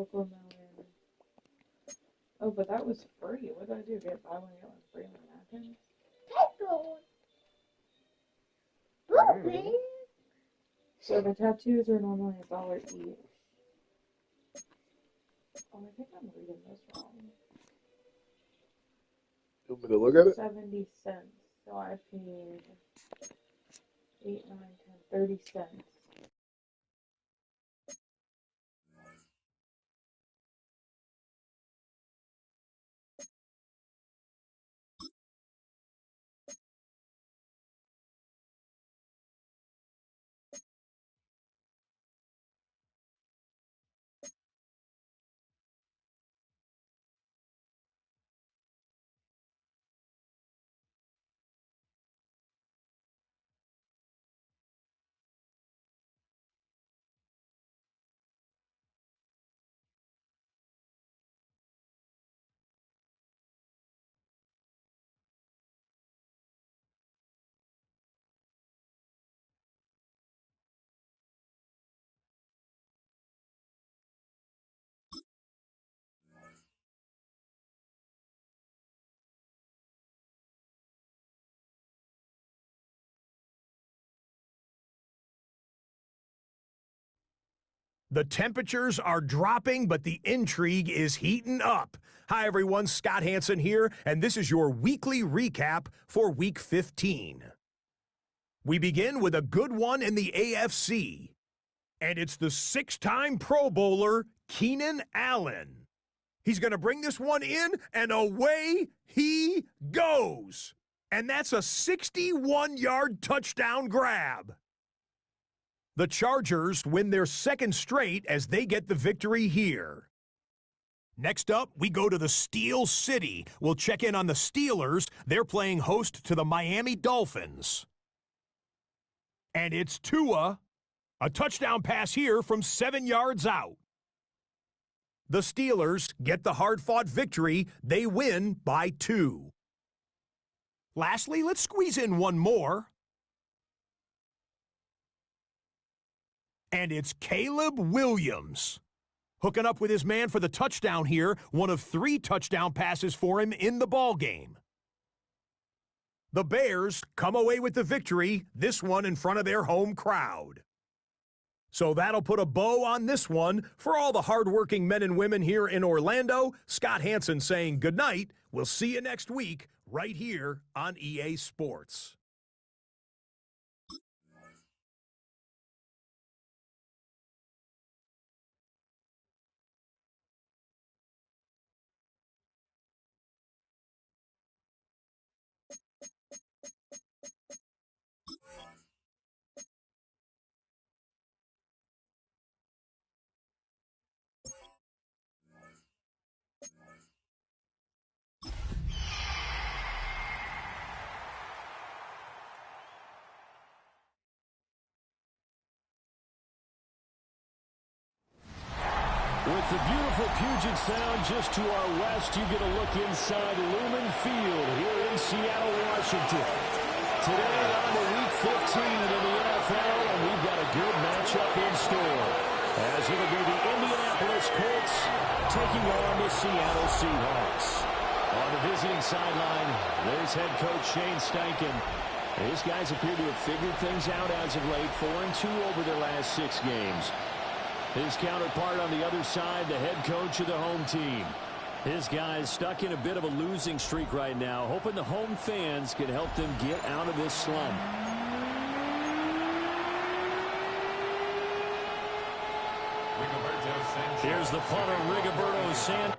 Cocoa Melon. Oh, but that was free. What did I do? Get buy one, get one free on the napkins? So the tattoos are normally $1 each. Oh, I think I'm reading this wrong. You want me to look at it? 70 cents. So I paid 8, 9, 10, 30 cents. The temperatures are dropping, but the intrigue is heating up. Hi, everyone. Scott Hansen here, and this is your weekly recap for Week 15. We begin with a good one in the AFC, and it's the 6-time Pro Bowler, Keenan Allen. He's going to bring this one in, and away he goes. And that's a 61-yard touchdown grab. The Chargers win their second straight as they get the victory here. Next up, we go to the Steel City. We'll check in on the Steelers. They're playing host to the Miami Dolphins. And it's Tua, a touchdown pass here from 7 yards out. The Steelers get the hard-fought victory. They win by 2. Lastly, let's squeeze in one more. And it's Caleb Williams, hooking up with his man for the touchdown here, one of 3 touchdown passes for him in the ballgame. The Bears come away with the victory, this one in front of their home crowd. So that'll put a bow on this one. For all the hardworking men and women here in Orlando, Scott Hansen saying good night. We'll see you next week right here on EA Sports. With the beautiful Puget Sound just to our west, you get a look inside Lumen Field here in Seattle, Washington. Today on to Week 15 in the NFL, and we've got a good matchup in store, as it'll be the Indianapolis Colts taking on the Seattle Seahawks. On the visiting sideline, there's head coach Shane Steichen. These guys appear to have figured things out as of late, 4-2 over their last 6 games. His counterpart on the other side, the head coach of the home team. His guys stuck in a bit of a losing streak right now, hoping the home fans can help them get out of this slump. Here's the punter, Rigoberto Sanchez.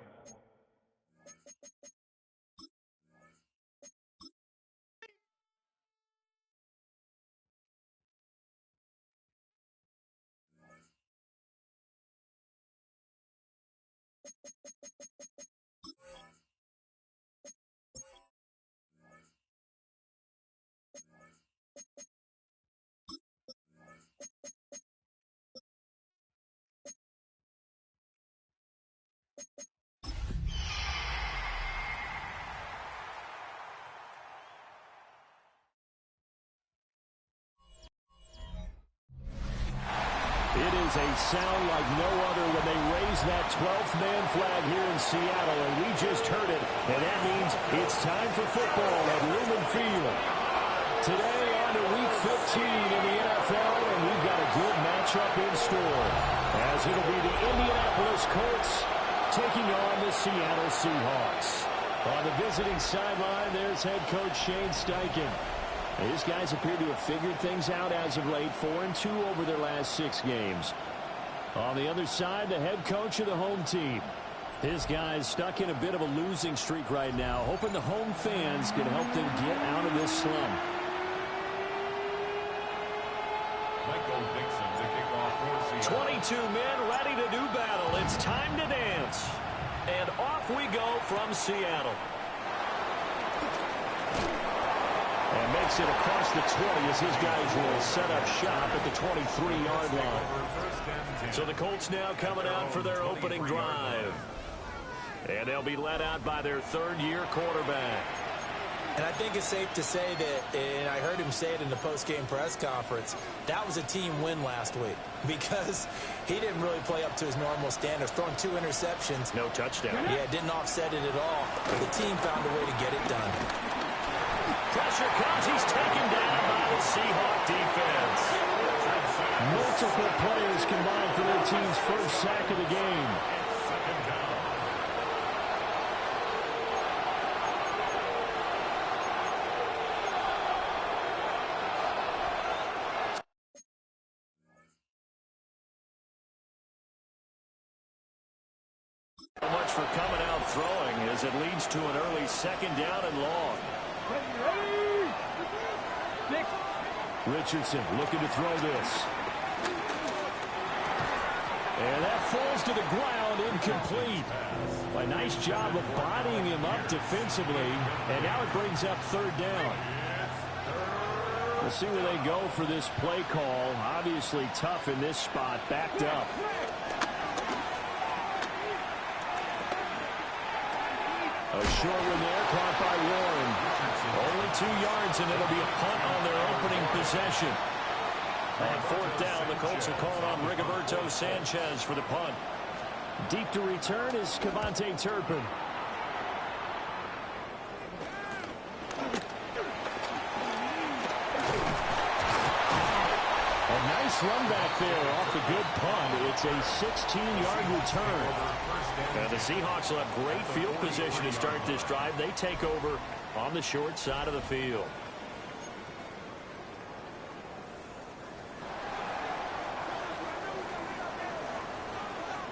It is a sound like no other when they raise that 12th man flag here in Seattle, and we just heard it, and that means it's time for football at Lumen Field. Today on to Week 15 in the NFL, and we've got a good matchup in store, as it'll be the Indianapolis Colts taking on the Seattle Seahawks. On the visiting sideline, there's head coach Shane Steichen. These guys appear to have figured things out as of late, 4-2 over their last 6 games. On the other side, the head coach of the home team. His guys stuck in a bit of a losing streak right now, hoping the home fans can help them get out of this slump. 22 men ready to do battle. It's time to dance. And off we go from Seattle. And makes it across the 20 as his guys will set up shop at the 23-yard line. So the Colts now coming out for their opening drive. And they'll be led out by their third-year quarterback. And I think it's safe to say that, and I heard him say it in the post-game press conference, that was a team win last week because he didn't really play up to his normal standards, throwing 2 interceptions. No touchdown. Yeah, didn't offset it at all, but the team found a way to get it done. Pressure comes. He's taken down by the Seahawk defense. Multiple players combined for their team's first sack of the game. So much for coming out throwing as it leads to an early second down and long. Richardson looking to throw this. And that falls to the ground, incomplete. A nice job of bodying him up defensively. And now it brings up third down. We'll see where they go for this play call. Obviously tough in this spot, backed up. A short one there, caught by Warren. Only 2 yards, and it'll be a punt on their opening possession. On fourth down, the Colts are calling on Rigoberto Sanchez for the punt. Deep to return is Cavante Turpin. A nice run back there off the good punt. It's a 16-yard return. And the Seahawks will have great field position to start this drive. They take over on the short side of the field.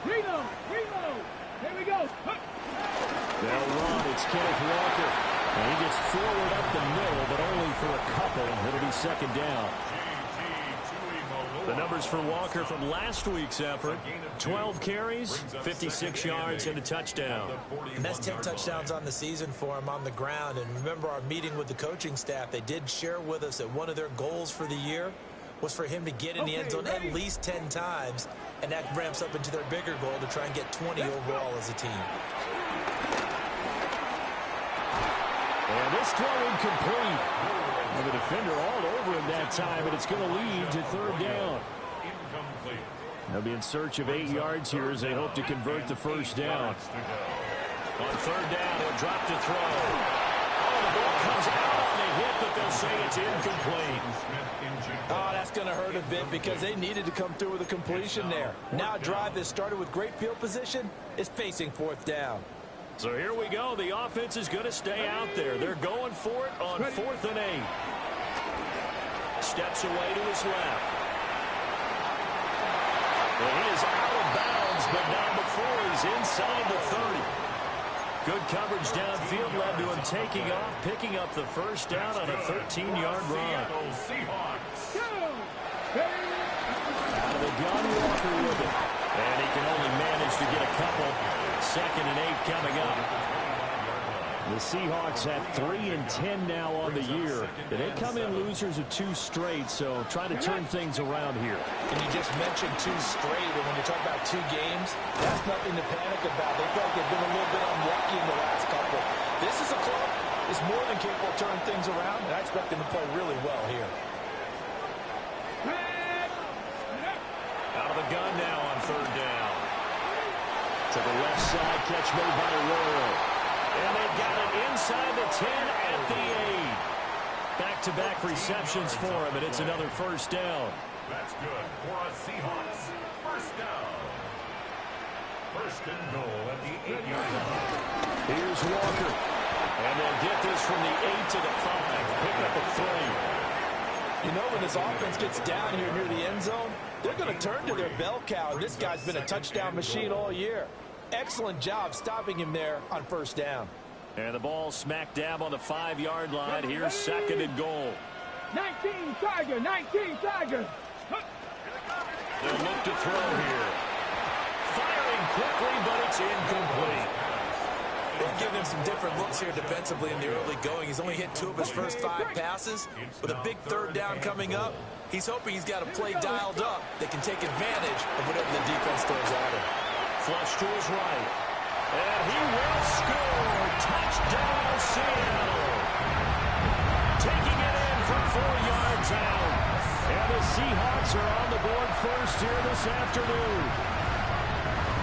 Reno, here we go. They'll run. It's Kenneth Walker. And he gets forward up the middle, but only for a couple. It'll be second down. The numbers for Walker from last week's effort: 12 carries, 56 yards, and a touchdown. And that's 10 touchdowns on the season for him on the ground. And remember our meeting with the coaching staff, they did share with us that one of their goals for the year was for him to get in the end zone at least 10 times. And that ramps up into their bigger goal to try and get 20 overall as a team. And this throw incomplete. And the defender all over him that time, and it's going to lead to third down. They'll be in search of 8 yards here as they hope to convert the first down. On third down, he'll drop to throw. Oh, the ball comes out on the hit, but they'll say it's incomplete. Oh, that's going to hurt a bit because they needed to come through with a completion there. Now a drive that started with great field position is facing fourth down. So here we go. The offense is going to stay out there. They're going for it on 4th and 8. Steps away to his left. Well, he is out of bounds, but not before he's inside the 30. Good coverage downfield led to him taking off, picking up the first down on a 13-yard run. Out of the gun, Walker with it. And he can only manage to get a couple. 2nd and 8 coming up. The Seahawks have 3-10 now on the year. And they come in losers of 2 straight, so trying to turn things around here. And you just mentioned 2 straight, and when you talk about 2 games, that's nothing to panic about. They feel like they've been a little bit unlucky in the last couple. This is a club that's more than capable of turning things around, and I expect them to play really well here. Out Out of the gun now on third down. To the left side, catch made by Royal. And they got it inside the 10 at the 8. Back-to-back receptions for him, and it's another first down. That's good for a Seahawks first down. First and goal at the 8-yard line. Here's Walker. And they'll get this from the 8 to the 5. Pick up a 3. You know, when this offense gets down here near the end zone, they're going to turn to their bell cow. This guy's been a touchdown machine all year. Excellent job stopping him there on first down. And the ball smack dab on the 5-yard line. Here's second and goal. 19 Tiger, 19 Tiger. They'll look to throw here. Firing quickly, but it's incomplete. They've given him some different looks here defensively in the early going. He's only hit 2 of his first 5 passes. With a big third down coming up, he's hoping he's got a play dialed up that can take advantage of whatever the defense throws at him. Flush to his right. And he will score. Touchdown, Seattle. Taking it in from 4 yards out. And the Seahawks are on the board first here this afternoon.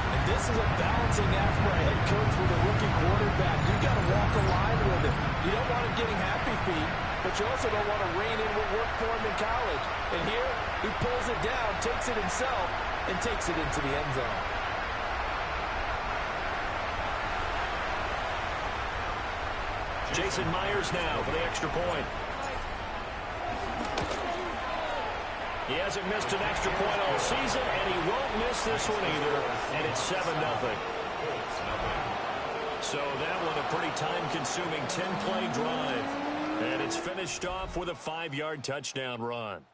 And this is a balancing act for a head coach with a rookie quarterback. You got to walk a line with him. You don't want him getting happy feet, but you also don't want to rein in what worked for him in college. And here, he pulls it down, takes it himself, and takes it into the end zone. Jason Myers now for the extra point. He hasn't missed an extra point all season, and he won't miss this one either. And it's 7-0. So that one a pretty time-consuming 10-play drive. And it's finished off with a 5-yard touchdown run.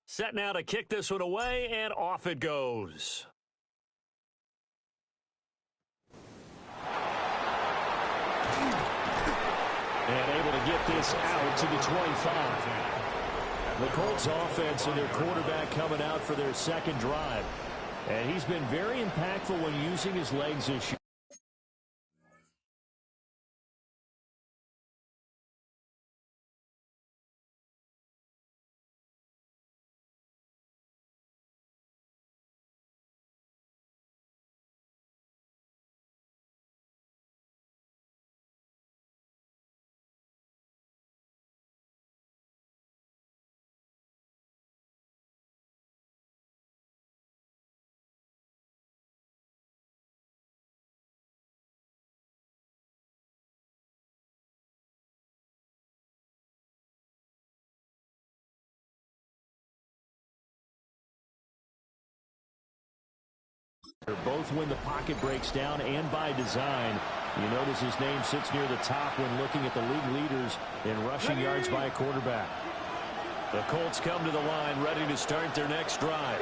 Set now to kick this one away, and off it goes. And able to get this out to the 25. The Colts offense and their quarterback coming out for their second drive. And he's been very impactful when using his legs this year. Both when the pocket breaks down and by design. You notice his name sits near the top when looking at the league leaders in rushing yards by a quarterback. The Colts come to the line ready to start their next drive.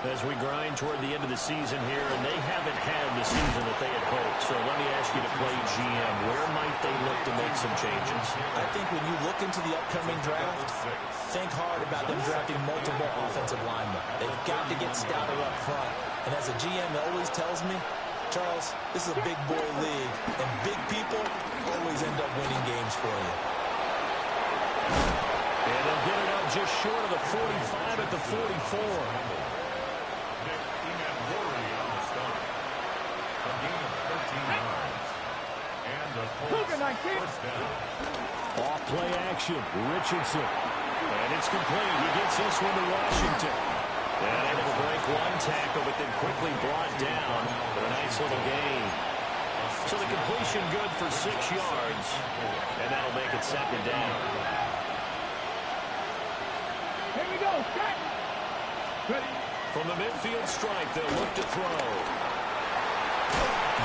As we grind toward the end of the season here, and they haven't had the season that they had hoped. So let me ask you to play GM. Where might they look to make some changes? I think when you look into the upcoming draft, think hard about them drafting multiple offensive linemen. They've got to get stouter up front. And as a GM always tells me, Charles, this is a big boy league, and big people always end up winning games for you. And they'll get it up just short of the 45 at the 44. Off play action, Richardson. And it's complete. He gets this one to Washington. And able to break one tackle, but then quickly brought down for a nice little gain. So the completion good for 6 yards. And that'll make it second down. Here we go. Set. Ready. From the midfield strike, they'll look to throw.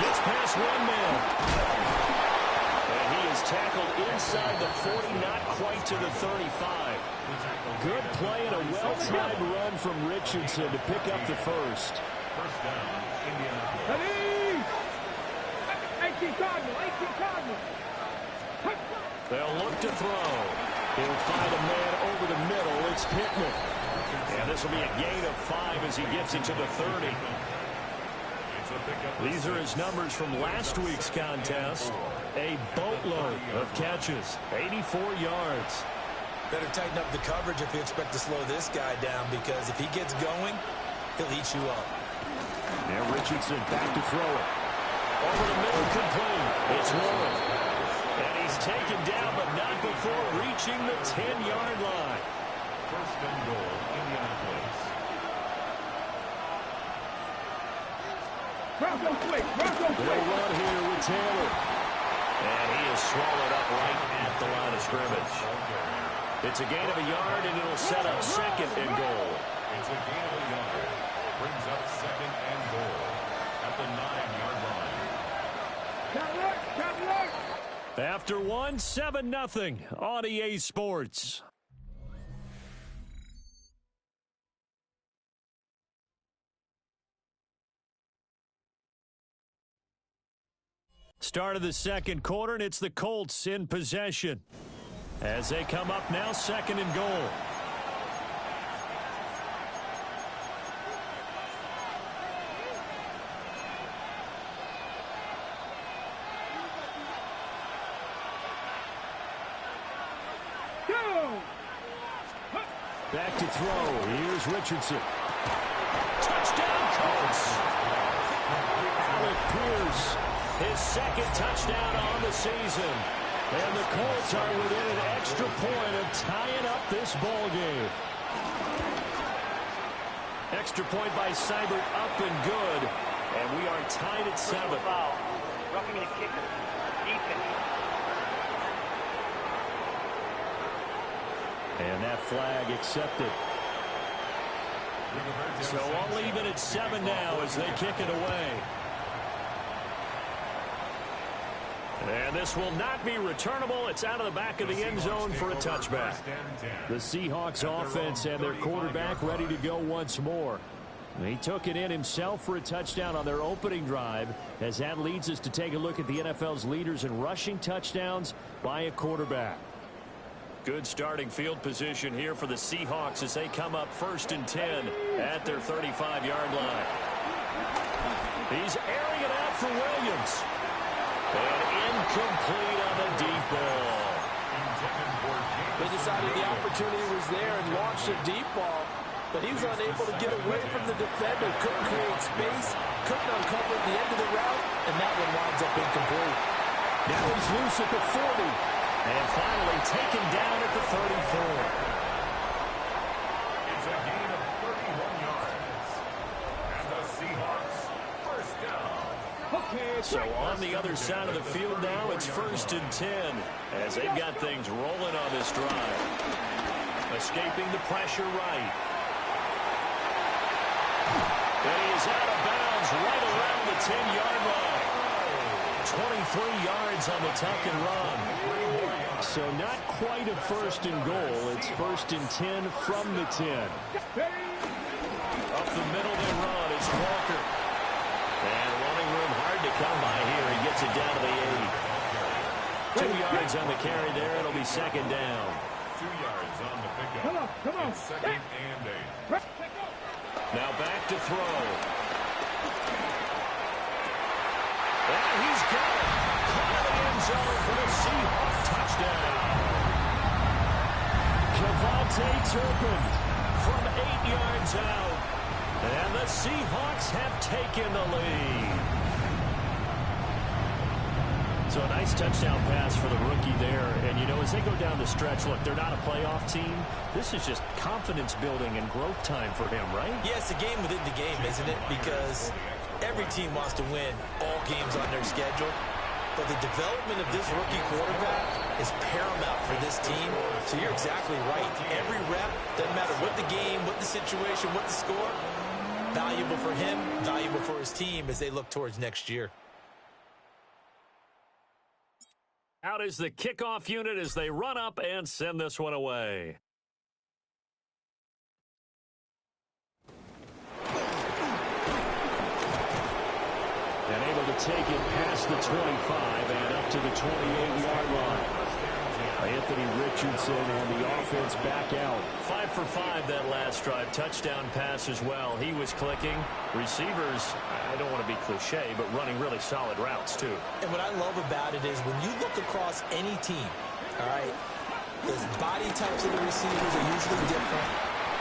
Gets past one man. And he is tackled inside the 40, not quite to the 35. Good play and a well-timed run from Richardson to pick up the first. First down, Indianapolis. Ready. 18 Cardinal, 18 Cardinal. They'll look to throw. He'll find a man over the middle. It's Pittman. And this will be a gain of 5 as he gets it to the 30. These are his numbers from last week's contest. A boatload of catches, 84 yards. Better tighten up the coverage if you expect to slow this guy down, because if he gets going, he'll eat you up. And Richardson back to throw it. Over the middle, complete. It's rolling. And he's taken down, but not before reaching the 10-yard line. First and goal, Indianapolis. They'll run here with Taylor. And he is swallowed up right at the line of scrimmage. It's a gain of a yard, and it'll set up second and goal. It's a gain of a yard. Brings up second and goal at the 9-yard line. After one, 7-0 on EA Sports. Start of the second quarter, and it's the Colts in possession. As they come up now, second and goal. Back to throw. Here's Richardson. Touchdown, Colts. Alec Pierce, his second touchdown on the season. And the Colts are within an extra point of tying up this ball game. Extra point by Seibert, up and good. And we are tied at 7. Roughing the kicker. Defense. And that flag accepted. So only even at 7 now as they kick it away. And this will not be returnable. It's out of the back of the end zone for a touchback. The Seahawks offense and their quarterback ready to go once more. He took it in himself for a touchdown on their opening drive, as that leads us to take a look at the NFL's leaders in rushing touchdowns by a quarterback. Good starting field position here for the Seahawks as they come up 1st and 10 at their 35-yard line. He's airing it out for Williams. And incomplete on the deep ball. They decided the opportunity was there and launched a deep ball, but he was unable to get away from the defender, couldn't create space, couldn't uncover the end of the route, and that one winds up incomplete. Now he's loose at the 40. And finally taken down at the 34. It's a gain of 31 yards. And the Seahawks first down. So on the other side of the field now, it's 1st and 10 as they've got things rolling on this drive. Escaping the pressure right. And he is out of bounds right around the 10-yard line. 23 yards on the tuck and run. So not quite a 1st and goal. It's 1st and 10 from the 10. Up the middle they run. It's Walker. And running room hard to come by here. He gets it down to the 2 8. yards on the carry there. It'll be second down. 2 yards on the pickup. Come on. It's second and 8. Now back to throw. And he's got it. Caught in the end zone for the Seahawks touchdown. Kevontae Turpin from 8 yards out. And the Seahawks have taken the lead. So a nice touchdown pass for the rookie there. And, you know, as they go down the stretch, look, they're not a playoff team. This is just confidence building and growth time for him, right? Yeah, it's a game within the game, isn't it? Because every team wants to win all games on their schedule. But the development of this rookie quarterback is paramount for this team. So you're exactly right. Every rep, doesn't matter what the game, what the situation, what the score, valuable for him, valuable for his team as they look towards next year. Out is the kickoff unit as they run up and send this one away. And able to take it past the 25 and up to the 28-yard line. Anthony Richardson and the offense back out. 5 for 5 that last drive. Touchdown pass as well. He was clicking. Receivers, I don't want to be cliche, but running really solid routes too. And what I love about it is when you look across any team, all right, The body types of the receivers are usually different.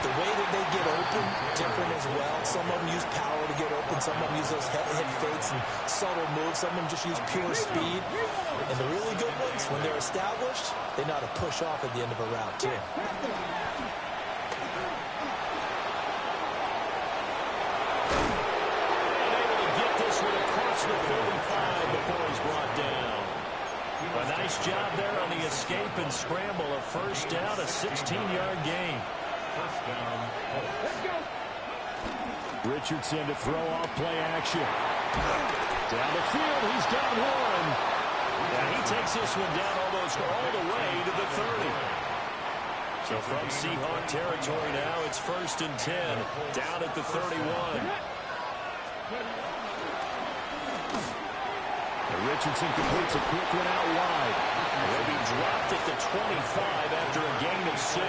The way that they get open, different as well. Some of them use power to get open. Some of them use those head fakes and subtle moves. Some of them just use pure speed. And the really good ones, when they're established, they know how to push off at the end of a route, too. The 45 before he's brought down. A nice job there on the escape and scramble. A first down, a 16-yard gain. First down. Let's go. Richardson to throw off play action. Down the field, he's down one. And he takes this one down almost all the way to the 30. So from Seahawk territory now, it's 1st and 10, down at the 31. Richardson completes a quick one out wide. They'll be dropped at the 25 after a gain of 6.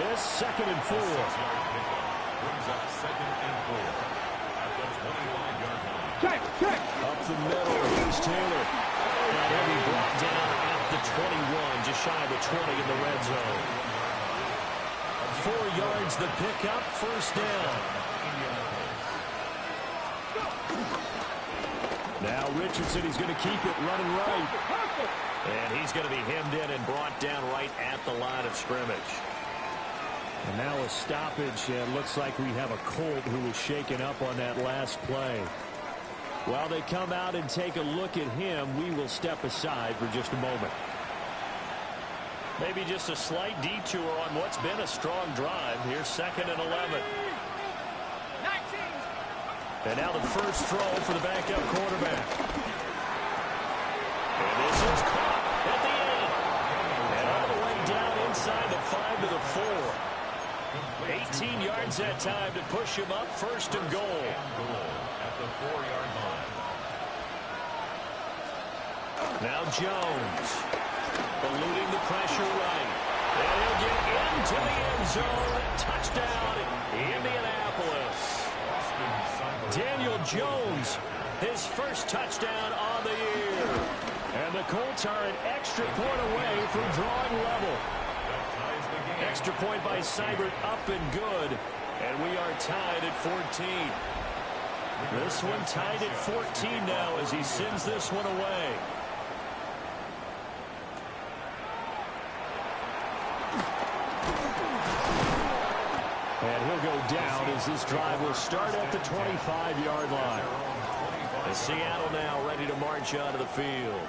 This 2nd and 4. Brings up 2nd and 4 at the 25-yard line. Check. Up the middle, here's Taylor. And he'll be brought down at the 21, just shy of the 20 in the red zone. 4 yards the pickup, first down. Now Richardson, he's going to keep it running right. And he's going to be hemmed in and brought down right at the line of scrimmage. And now a stoppage, and looks like we have a Colt who was shaken up on that last play. While they come out and take a look at him, we will step aside for just a moment. Maybe just a slight detour on what's been a strong drive. Here's 2nd and 11. And now the first throw for the backup quarterback. And this is caught at the end. And all the way down inside the 5 to the 4. 18 yards that time to push him up, 1st and goal. At the 4-yard line. Now Jones, eluding the pressure right. And he'll get into the end zone. Touchdown, Indianapolis. Daniel Jones, his first touchdown on the year. And the Colts are an extra point away from drawing level. Extra point by Seibert, up and good. And we are tied at 14. This one tied at 14 now as he sends this one away. And he'll go down as this drive will start at the 25-yard line. And Seattle now ready to march onto the field.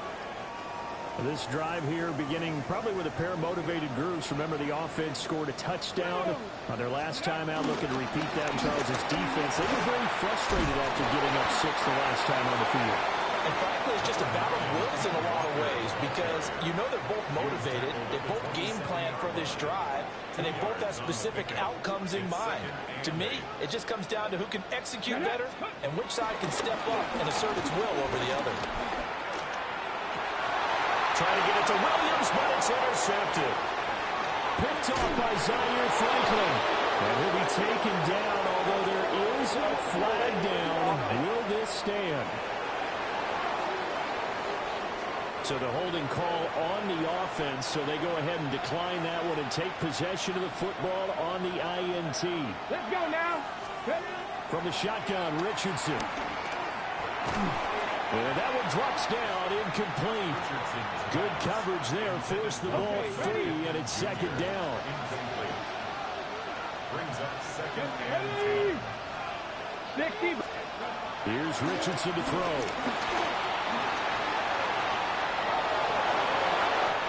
This drive here beginning probably with a pair of motivated groups. Remember, the offense scored a touchdown on their last time out, looking to repeat that in Charles' defense. They were very frustrated after getting up 6 the last time on the field. And frankly, it's just a battle of wills in a lot of ways because you know they're both motivated, they both game plan for this drive, and they both have specific outcomes in mind. To me, it just comes down to who can execute better and which side can step up and assert its will over the other. Trying to get it to Williams, but it's intercepted. Picked off by Zaire Franklin. And he'll be taken down, although there is a flag down. Will this stand? So the holding call on the offense, so they go ahead and decline that one and take possession of the football on the INT. Let's go now. From the shotgun, Richardson. And that one drops down, incomplete. Good coverage there, forced the ball free, and it's 2nd down. Brings up 2nd and 10. 60. Here's Richardson to throw.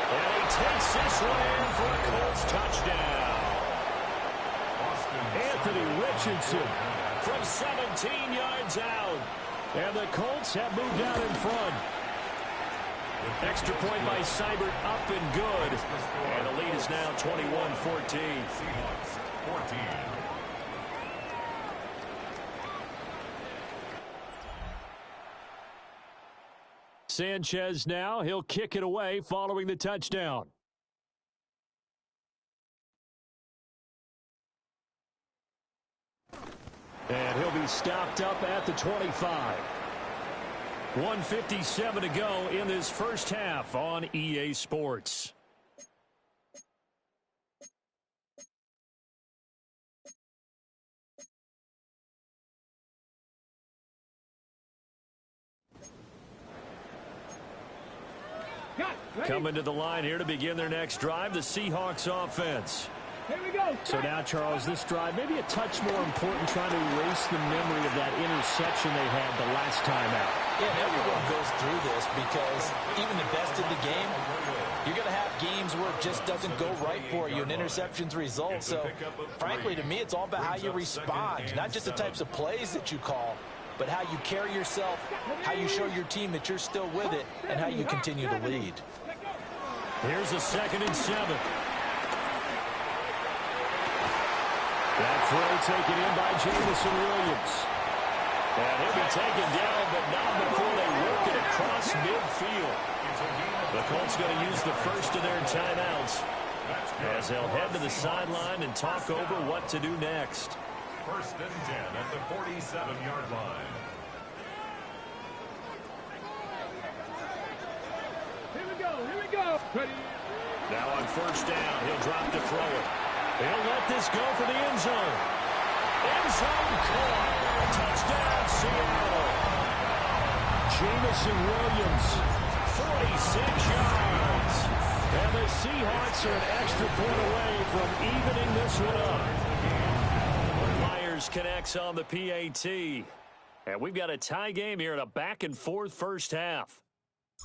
And he takes this one in for a Colts touchdown. Anthony Richardson from 17 yards out. And the Colts have moved out in front. Extra point by Seibert, up and good. And the lead is now 21-14. Seahawks 14. Sanchez now, he'll kick it away following the touchdown. And he'll be stopped up at the 25. 1:57 to go in this first half on EA Sports. coming to the line here to begin their next drive, the Seahawks offense. Here we go. So now, Charles, this drive maybe a touch more important, trying to erase the memory of that interception they had the last time out. Yeah, and everyone goes through this because even the best in the game, you're going to have games where it just doesn't go right for you and interceptions result. So, frankly, to me, it's all about how you respond, not just the types of plays that you call, but how you carry yourself, how you show your team that you're still with it, and how you continue to lead. Here's a 2nd and 7. That throw taken in by Jamison Williams. And he'll be taken down, but not before they work it across midfield. The Colts going to use the first of their timeouts as they'll head to the sideline and talk over what to do next. 1st and 10 at the 47-yard line. Here we go. Here we go. Ready. Now on 1st down, he'll drop to throw it. He'll let this go for the end zone. End zone caught. Touchdown, Seattle. Jamison Williams, 46 yards. And the Seahawks are an extra point away from evening this one up. Myers connects on the PAT. And we've got a tie game here in a back-and-forth first half.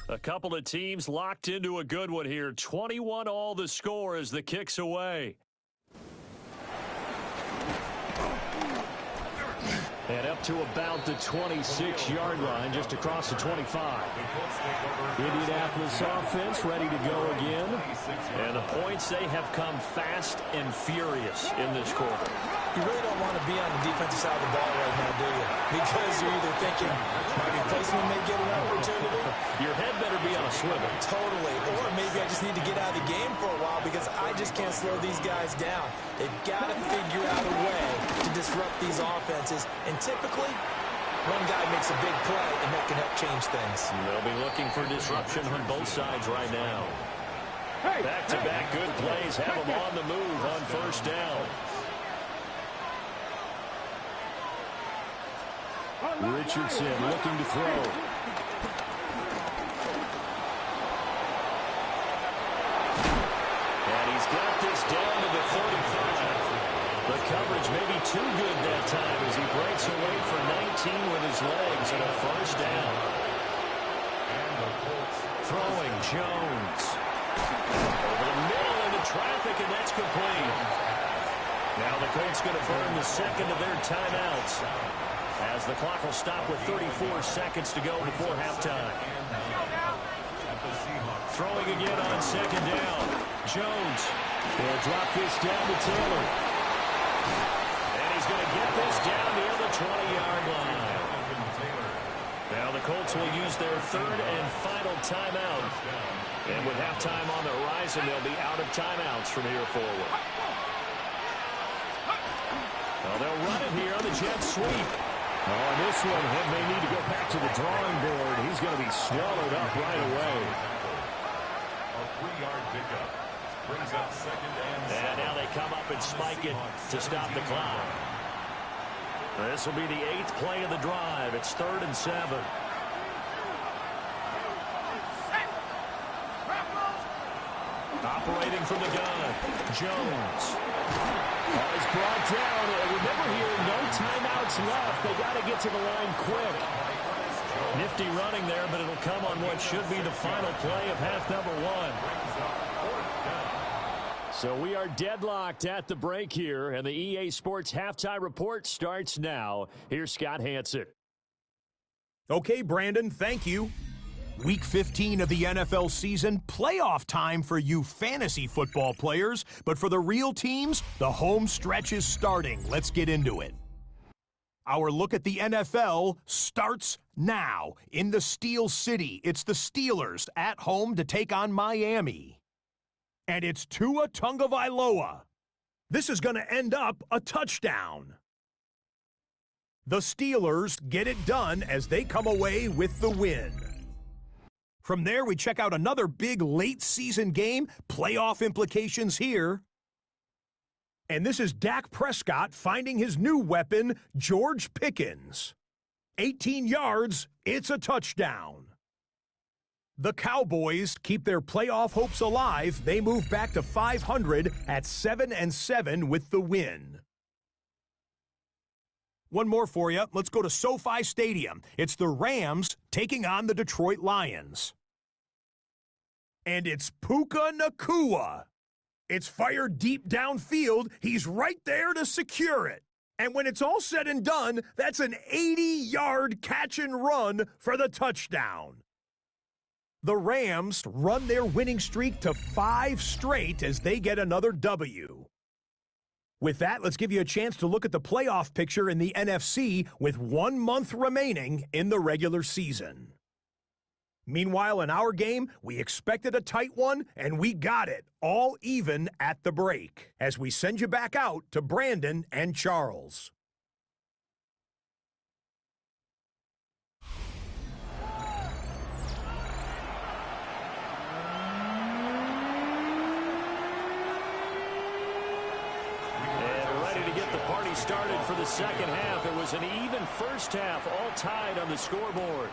A couple of teams locked into a good one here. 21-all the score as the kick's away. And up to about the 26-yard line, just across the 25. Indianapolis offense ready to go again. And the points, they have come fast and furious in this quarter. You really don't want to be on the defensive side of the ball right now, do you? Because you're either thinking, my replacement may get an opportunity. Your head better be on a swivel. Totally. Or maybe I just need to get out of the game for a while because I just can't slow these guys down. They've got to figure out a way to disrupt these offenses. And typically, one guy makes a big play, and that can help change things. They'll be looking for disruption on both sides right now. Back-to-back good plays have them on the move on 1st down. Richardson looking to throw. And he's got this down to the 35. The coverage may be too good that time as he breaks away for 19 with his legs and a 1st down. Throwing Jones. Over the middle into traffic, and that's complete. Now the Colts going to burn the 2nd of their timeouts as the clock will stop with 34 seconds to go before halftime. Throwing again on 2nd down. Jones. They'll drop this down to Taylor. And he's going to get this down near the 20-yard line. Now the Colts will use their 3rd and final timeout. And with halftime on the horizon, they'll be out of timeouts from here forward. Well, they'll run it here on the jet sweep. On this one, he may need to go back to the drawing board. He's going to be swallowed up right away. A 3-yard pickup brings up 2nd and 7. And now they come up and spike it to stop the clock. This will be the 8th play of the drive. It's 3rd and 7. Operating from the gun, Jones. Is brought down. Remember here, no timeouts left. They got to get to the line quick. Nifty running there, but it'll come on what should be the final play of half number 1. So we are deadlocked at the break here, and the EA Sports Halftime Report starts now. Here's Scott Hansen. Okay, Brandon, thank you. Week 15 of the NFL season, playoff time for you fantasy football players. But for the real teams, the home stretch is starting. Let's get into it. Our look at the NFL starts now. In the Steel City, it's the Steelers at home to take on Miami. And it's Tua Tagovailoa. This is going to end up a touchdown. The Steelers get it done as they come away with the win. From there, we check out another big late-season game, playoff implications here. And this is Dak Prescott finding his new weapon, George Pickens. 18 yards, it's a touchdown. The Cowboys keep their playoff hopes alive. They move back to 500 at 7-7 with the win. One more for you. Let's go to SoFi Stadium. It's the Rams taking on the Detroit Lions. And it's Puka Nacua. It's fired deep downfield. He's right there to secure it. And when it's all said and done, that's an 80-yard catch and run for the touchdown. The Rams run their winning streak to 5 straight as they get another W. With that, let's give you a chance to look at the playoff picture in the NFC with 1 month remaining in the regular season. Meanwhile, in our game, we expected a tight one, and we got it, all even at the break, as we send you back out to Brandon and Charles. Started for the second half. It was an even first half, all tied on the scoreboard.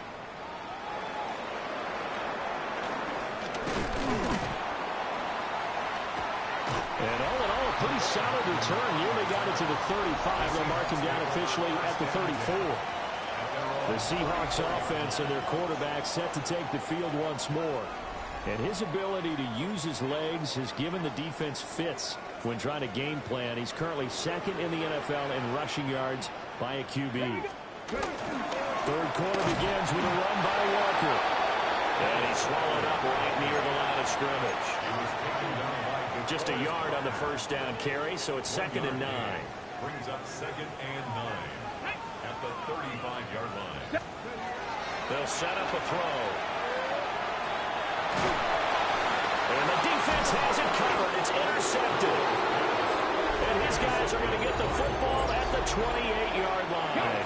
And all in all, a pretty solid return. Nearly got it to the 35. They'll mark him down officially at the 34. The Seahawks offense and their quarterback set to take the field once more. And his ability to use his legs has given the defense fits when trying to game plan. He's currently second in the NFL in rushing yards by a QB. Third quarter begins with a run by Walker. And he swallowed up right near the line of scrimmage. Just a yard on the first down carry, so it's 2nd and 9. Brings up 2nd and 9 at the 35-yard line. They'll set up a throw. And the defense has it covered. It's intercepted. And his guys are going to get the football at the 28-yard line.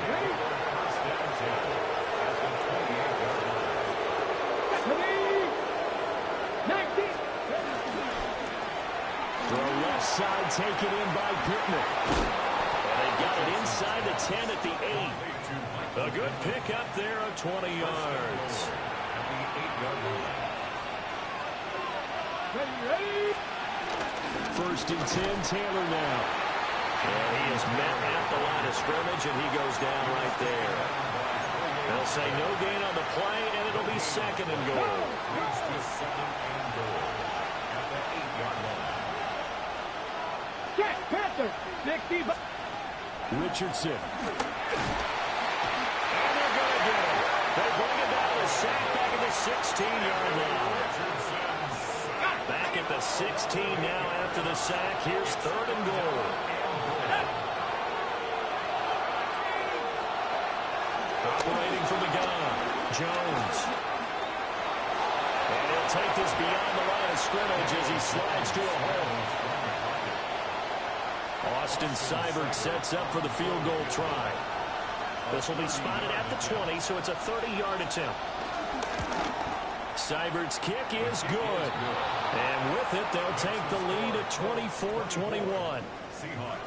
Throw left side taken in by Pittman. And they've got it inside the 10 at the 8. A good pick up there of 20 yards. At the 8-yard line. First and 10, Taylor now. And he is met at the line of scrimmage, and he goes down right there. They'll say no gain on the play, and it'll be 2nd and goal. Leads to 2nd and goal at the 8-yard line. Jack Panther, 60. Richardson. And they're going to get him. They bring it down to sack back at the 16-yard line. Back at the 16 now after the sack. Here's 3rd and goal. Operating from the gun, Jones. And he'll take this beyond the line of scrimmage as he slides to a hole. Austin Seibert sets up for the field goal try. This will be spotted at the 20, so it's a 30-yard attempt. Seibert's kick is good. And with it, they'll take the lead at 24-21.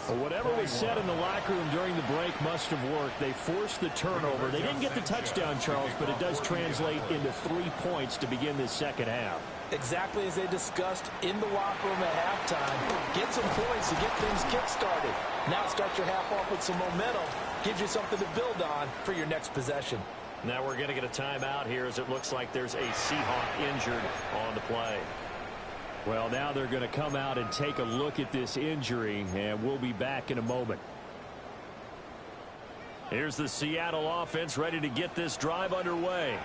Well, whatever was said in the locker room during the break must have worked. They forced the turnover. They didn't get the touchdown, Charles, but it does translate into 3 points to begin this second half. Exactly as they discussed in the locker room at halftime. Get some points to get things kick-started. Now start your half off with some momentum. Gives you something to build on for your next possession. Now we're going to get a timeout here as it looks like there's a Seahawk injured on the play. Well, now they're going to come out and take a look at this injury, and we'll be back in a moment. Here's the Seattle offense ready to get this drive underway.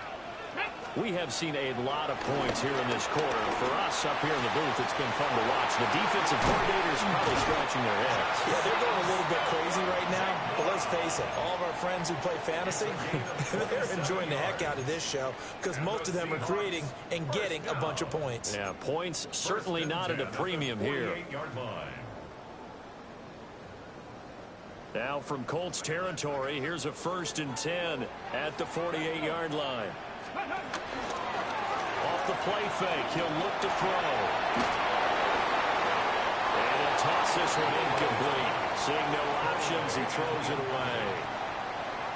We have seen a lot of points here in this quarter. For us up here in the booth, it's been fun to watch. The defensive coordinators probably scratching their heads. Yeah, they're going a little bit crazy right now. But let's face it, all of our friends who play fantasy, they're enjoying the heck out of this show because most of them are creating and getting a bunch of points. Yeah, points certainly not at a premium here. Now from Colts territory, here's a 1st and 10 at the 48-yard line. Off the play fake, he'll look to throw. And he'll toss this one incomplete. Seeing no options, he throws it away.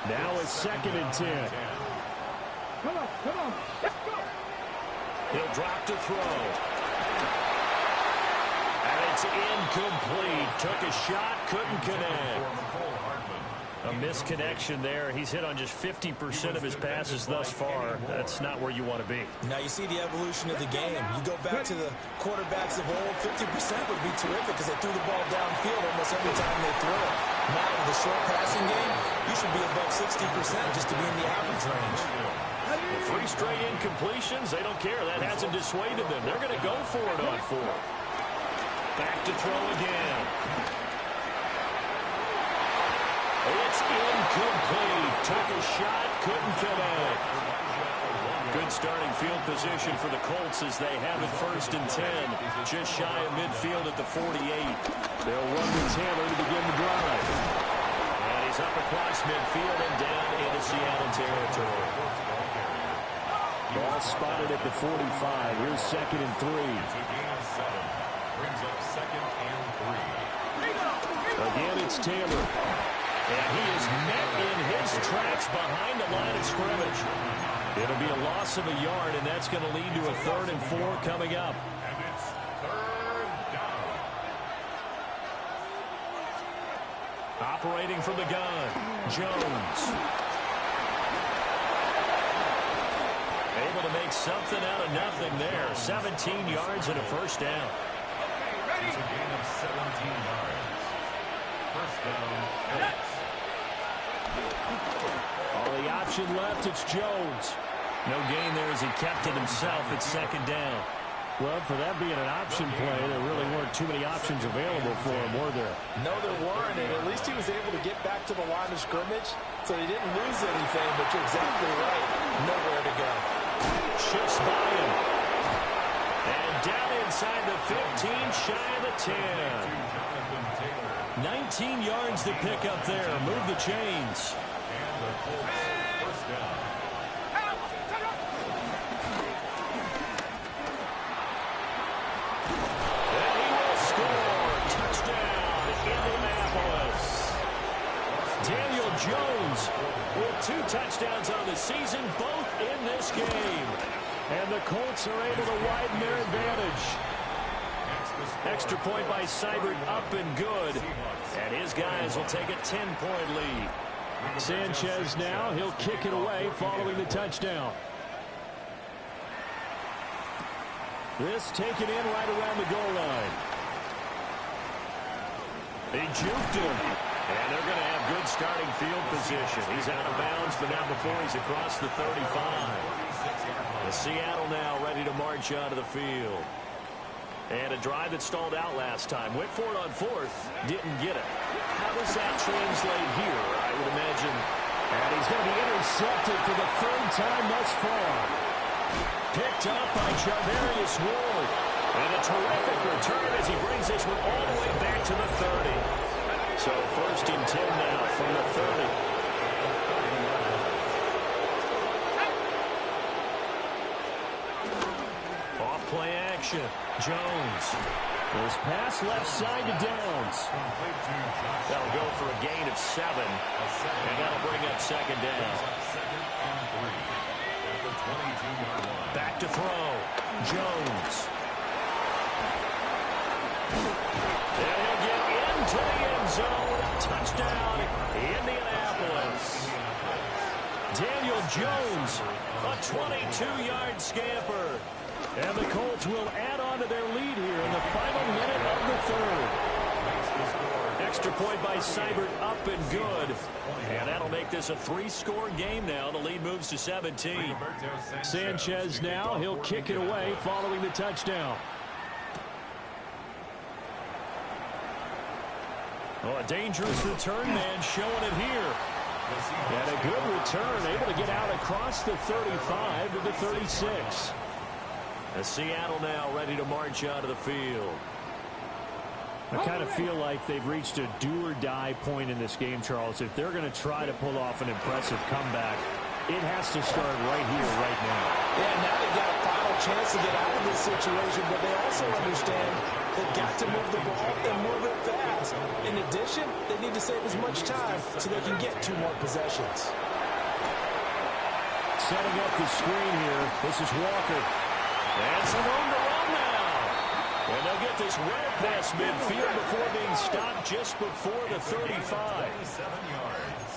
Now it's 2nd and 10. Come on, let's go. He'll drop to throw. And it's incomplete. Took a shot, couldn't connect. A misconnection there. He's hit on just 50% of his passes thus far. That's not where you want to be. Now you see the evolution of the game. You go back to the quarterbacks of old, 50% would be terrific because they threw the ball downfield almost every time they throw it. Now with the short passing game, you should be above 60% just to be in the average range. With 3 straight incompletions, they don't care. That hasn't dissuaded them. They're going to go for it on 4. Back to throw again. It's incomplete. Took a shot, couldn't connect. Good starting field position for the Colts as they have it 1st and 10. Just shy of midfield at the 48. They'll run to Taylor to begin the drive. And he's up across midfield and down into Seattle territory. Ball spotted at the 45. Here's 2nd and 3. Brings up 2nd and 3. Again, it's Taylor. And he is met in his tracks behind the line of scrimmage. It'll be a loss of a yard, and that's going to lead to a 3rd and 4 coming up. And it's 3rd down. Operating from the gun, Jones. Able to make something out of nothing there. 17 yards and a 1st down. It's a gain of 17 yards. 1st down, Colts. All the option left, it's Jones. No gain there as he kept it himself at 2nd down. Well, for that being an option play, there really weren't too many options available for him, were there? No, there weren't, and at least he was able to get back to the line of scrimmage, so he didn't lose anything, but you're exactly right. Nowhere to go. Shifts by him. And down inside the 15, shy of the 10. 19 yards to pick up there. Move the chains. And the Colts 1st down. And he will score. Touchdown, Indianapolis. Daniel Jones with 2 touchdowns on the season, both in this game. And the Colts are able to widen their advantage. Extra point by Seibert, up and good. And his guys will take a 10-point lead. Sanchez now, he'll kick it away following the touchdown. This taken in right around the goal line. They juked him. And they're going to have good starting field position. He's out of bounds, but not before he's across the 35. The Seattle now ready to march onto the field. And a drive that stalled out last time. Went for it on 4th. Didn't get it. How does that translate here, I would imagine? And he's going to be intercepted for the 3rd time thus far. Picked up by Charvarius Ward. And a terrific return as he brings this one all the way back to the 30. So 1st and 10 now from the 30. Play action. Jones. This pass left side to Downs. That'll go for a gain of 7. And that'll bring up 2nd down. Back to throw. Jones. And he'll get into the end zone. Touchdown, Indianapolis. Daniel Jones, a 22-yard scamper. And the Colts will add on to their lead here in the final minute of the 3rd. Extra point by Seibert, up and good. And that'll make this a 3-score game now. The lead moves to 17. Sanchez now, he'll kick it away following the touchdown. Oh, a dangerous return man showing it here. And a good return, able to get out across the 35 to the 36. As Seattle now ready to march out of the field. I kind of feel like they've reached a do-or-die point in this game, Charles. If they're going to try to pull off an impressive comeback, it has to start right here, right now. Yeah, now they've got a final chance to get out of this situation, but they also understand they've got to move the ball and move it fast. In addition, they need to save as much time so they can get 2 more possessions. Setting up the screen here, this is Walker. And some room to run now. And they'll get this well past midfield before being stopped just before the 35. 27 yards.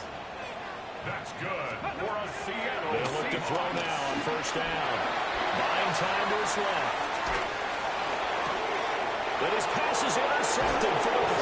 That's good for a Seattle. They'll look to throw now on first down. Buying time to his left. But his pass is intercepted for the